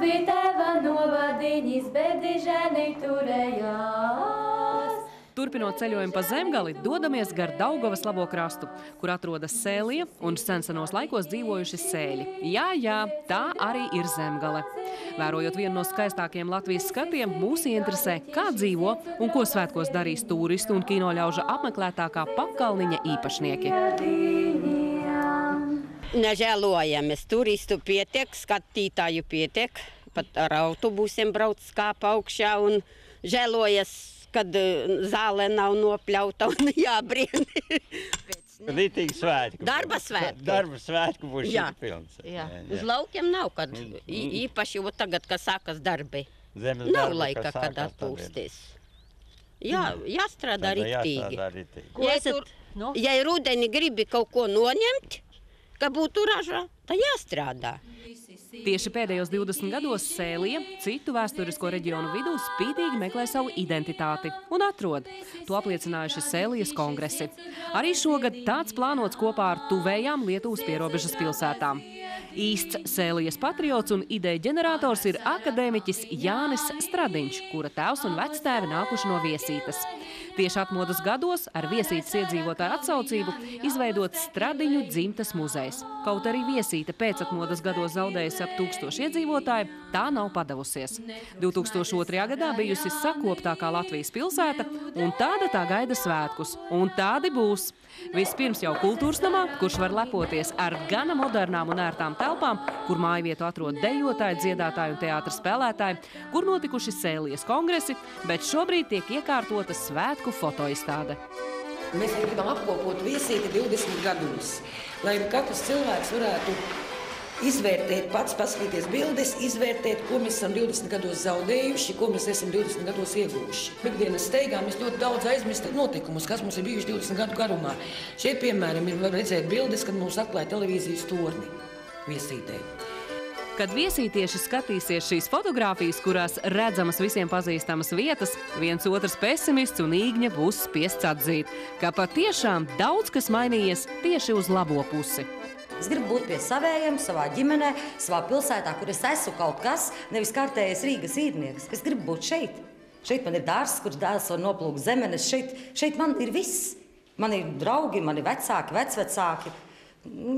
bija tēva novadiņas, bet dižēni turējās. Turpinot ceļojumu pa Zemgali, dodamies gar Daugavas labo krastu, kur atrodas Sēlija un sensenos laikos dzīvojuši sēļi. Jā, tā arī ir Zemgale. Vērojot vienu no skaistākajiem Latvijas skatiem, mūs interesē, kā dzīvo un ko svētkos darīs turistu un kinoļauža apmeklētākā pakalniņa īpašnieki. Nežēlojamies. Turistu pietiek, skatītāju pietiek. Pat ar autobusiem brauc skāpa augšā un žēlojas, kad zāle nav nopļauta un jābrien. Rītīgi svētku. Darba svētku. Darba svētku būs šeit pilns. Jā. Uz laukiem nav, kad īpaši tagad, kad sākas darbi. Nav laika, kad atpūsties. Jā, jāstrādā riktīgi. Ja rudeni gribi kaut ko noņemt, ka būtu raža, tad jāstrādā. Tieši pēdējos 20 gados Sēlija citu vēsturisko reģionu vidū spītīgi meklē savu identitāti un atrod. To apliecinājuši Sēlijas kongresi. Arī šogad tāds plānots kopā ar tuvējām Lietuvas pierobežas pilsētām. Īsts Sēlijas patriots un ideja ģenerators ir akadēmiķis Jānis Stradiņš, kura tēvs un vectēvi nākuši no Viesītes. Tieši atmodas gados ar Viesītes iedzīvotāju atsaucību izveidots Stradiņu dzimtes muzejs. Kaut arī Viesīte pēcatmodas gados zaudējusi ap 1000 iedzīvotāju, tā nav padavusies. 2002. gadā bijusi sakoptākā Latvijas pilsēta, un tāda tā gaida svētkus. Un tādi būs. Vispirms jau kultūras namā, kurš var lepoties ar gana modernām un ērtām telpām, kur mājvietu atrod dejotāji, dziedātāji un teātra spēlētāji, kur notikuši Sēlijas kongresi, bet šobrīd tiek iekārtota svētku fotoizstāde. Mēs gribam apkopot Viesīti 20 gados, lai katrs cilvēks varētu izvērtēt, pats paskatīties bildes, izvērtēt, ko mēs esam 20 gados zaudējuši, ko mēs esam 20 gados ieguvuši. Ikdienas steigā mēs ļoti daudz aizmirst notikumus, kas mums ir bijuši 20 gadu garumā. Šeit, piemēram, ir redzēt bildes, kad mums atklāja televīzijas torni Viesītē. Kad viesītieši skatīsies šīs fotogrāfijas, kurās redzamas visiem pazīstamas vietas, viens otrs pesimists un īgņa būs spiests atzīt, ka patiešām daudz kas mainījies tieši uz labo pusi. Es gribu būt pie savējiem, savā ģimenē, savā pilsētā, kur es esmu kaut kas, nevis kārtējais Rīgas īrnieks. Es gribu būt šeit. Šeit man ir dārzs, kurš dēls var noplūkt zemenes. Šeit man ir viss. Man ir draugi, mani vecāki, vecvecāki.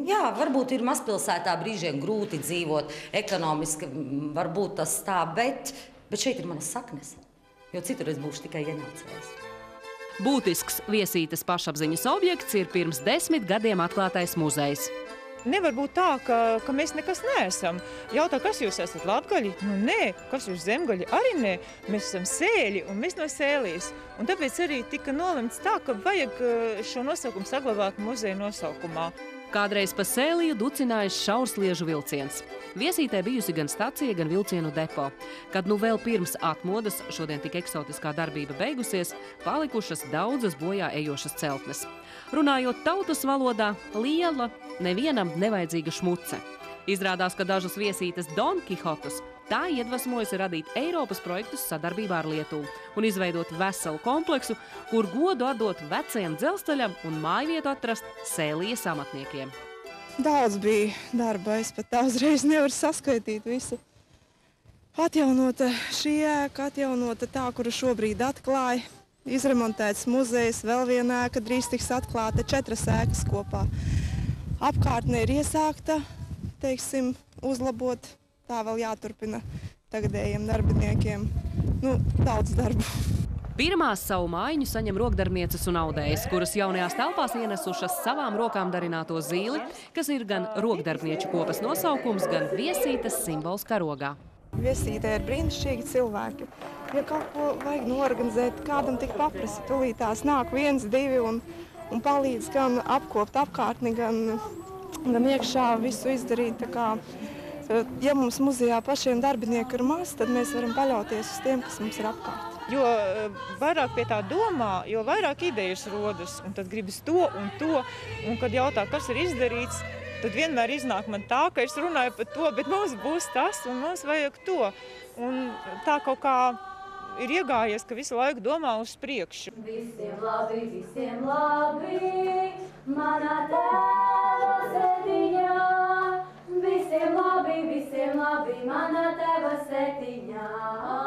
Jā, varbūt ir mazpilsētā brīžiem grūti dzīvot, ekonomiski varbūt tas tā, bet šeit ir manas saknes, jo citur es būšu tikai ienācējs. Būtisks Viesītes pašapziņas objekts ir pirms 10 gadiem atklātais muzejs. Nevar būt tā, ka mēs nekas neesam. Jautā, kas jūs esat, latgaļi? Nu, nē. Kas jūs zemgaļi? Arī nē. Mēs esam sēļi un mēs no Sēlijas. Un tāpēc arī tika nolemts tā, ka vajag šo nosaukumu saglabāt muzeja nosaukumā. Kādreiz pa Sēliju ducinājis šaursliežu vilciens. Viesītē bijusi gan stacija, gan vilcienu depo. Kad nu vēl pirms atmodas šodien tik eksotiskā darbība beigusies, palikušas daudzas bojā ejošas celtnes. Runājot tautas valodā, liela, nevienam nevajadzīga šmuce. Izrādās, ka dažus Viesītes Don Kihotus tā iedvesmojas radīt Eiropas projektus sadarbībā ar Lietuvu un izveidot veselu kompleksu, kur godu atdot vecajam dzelzceļam un mājvietu atrast Sēlijas amatniekiem. Daudz bija darba, es pat tā uzreiz nevaru saskaitīt visu. Atjaunota šī ēka, atjaunota tā, kuru šobrīd atklāja. Izremontēts muzejs, vēl viena ēka drīz tiks atklāta, 4 ēkas kopā. Apkārtne ir iesākta, teiksim, uzlabot, tā vēl jāturpina tagadējiem darbiniekiem. Nu, daudz darbu. Pirmās savu mājiņu saņem rokdarbnieces un audējas, kuras jaunajās telpās ienesušas savām rokām darināto zīli, kas ir gan rokdarbnieču kopas nosaukums, gan Viesītes simbols karogā. Viesītē ir brīnišķīgi cilvēki. Ja kaut ko vajag norganizēt, kādam tik paprasti, tūlīt tās nāk 1, 2 un palīdz gan apkopt apkārtni, gan iekšā visu izdarīt. Tā kā, ja mums muzejā pašiem darbinieki ir maz, tad mēs varam paļauties uz tiem, kas mums ir apkārt. Jo vairāk pie tā domā, jo vairāk idejas rodas, un tad gribas to, un kad jautā, kas ir izdarīts, tad vienmēr iznāk man tā, ka es runāju par to, bet mums būs tas, un mums vajag to. Un tā kaut kā ir iegājies, ka visu laiku domā uz priekšu. Visiem labi, manā tēva sēdiņā, visiem visiem labi, manā tēva sētiņā.